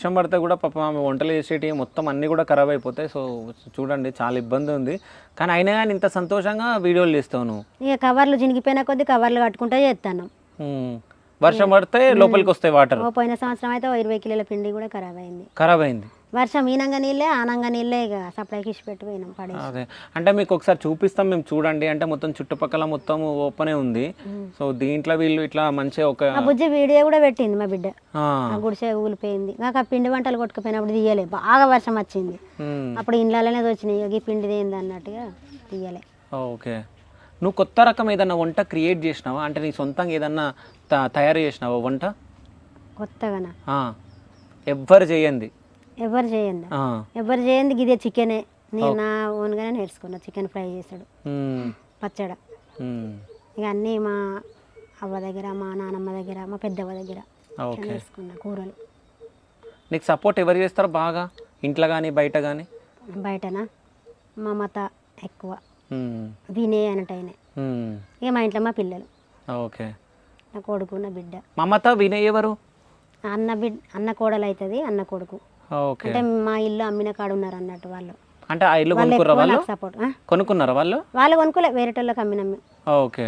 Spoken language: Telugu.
వర్షం పడితే కూడా పాపం ఆమె వంటలు చేసేటివి మొత్తం అన్నీ కూడా ఖరాబ్ అయిపోతాయి. సో చూడండి చాలా ఇబ్బంది ఉంది. కానీ అయినా కానీ ఇంత సంతోషంగా వీడియోలు తీస్తావు నువ్వు. ఇక కవర్లు చినిగిపోయిన కొద్దీ కవర్లు కట్టుకుంటూ చేస్తాను. ఉమ్. వర్షం పడితే లోపలికి వస్తాయి వాటర్. పోయిన సంవత్సరం అయితే 20 కిలోల పిండి కూడా ఖరాబ్ అయింది. ఖరాబ్ అయింది. వర్షం ఈనంగా నీళ్ళే ఆనంగా నీళ్ళే ఇక సప్లైకి ఇచ్చి పెట్టి పోయినాం పడేసి. అదే అంటే మీకు ఒకసారి చూపిస్తాం మేము, చూడండి. అంటే మొత్తం చుట్టుపక్కల మొత్తం ఓపెనే ఉంది. సో దీంట్లో వీళ్ళు ఇట్లా మంచిగా ఒక మా బుజ్జి వీడియో కూడా పెట్టింది మా బిడ్డ. ఆ, ఆ గుడిసె ఊలిపోయింది. నాకు ఆ పిండి వంటలు కొట్టుకుపోయినప్పుడు తీయలే, బాగా వర్షం వచ్చింది. ఉమ్. అప్పుడు ఇండ్లలోనే వచ్చినాయి, ఈ పిండిది ఏంది అన్నట్టుగా తీయలే. ఓకే. నువ్వు కొత్త రకం ఏదన్నా వంట క్రియేట్ చేసినావా? అంటే నీ సొంతంగా ఏదన్నా తయారు చేసినావా వంట? కొత్తగానా ఆ, ఎవ్వరు చేయండి. ఎవరు చేయండి, ఆ, ఎవరు చేయండి. ఇదే చికెనే నేను నా ఓన్గానే నేర్చుకున్నా. చికెన్ ఫ్రై చేసాడు, ఉమ్, పచ్చడ, ఉమ్. ఇక అన్నీ మా అవ్వ దగ్గర, మా నానమ్మ దగ్గర, మా పెద్దవ్వ దగ్గర ఇట్లా ఓకే. నేర్చుకున్నా కూరలు. నీకు సపోర్ట్ ఎవరు చేస్తారు బాగా, ఇంట్లో కానీ బయట కానీ? బయటనా మమత ఎక్కువ, వినే అనటైనే. ఇక మా ఇంట్లో మా పిల్లలు, ఓకే. నా కొడుకు, నా బిడ్డ. మమత వినయ్ ఎవరు? అన్న కోడలు అవుతుంది, అన్న కొడుకు. ఓకే. అంటే మా ఇల్లు అమ్మిన కాడు ఉన్నారు అన్నట్టు వాళ్ళు. అంటే ఆ ఇల్లు కొనుక్కుర్రా వాళ్ళు? సపోర్ట్ కొనుక్కున్నారా వాళ్ళు? వాళ్ళు కొనుక్కోలే, వేరేటోళ్ళకి అమ్మినమ్మి. ఓకే.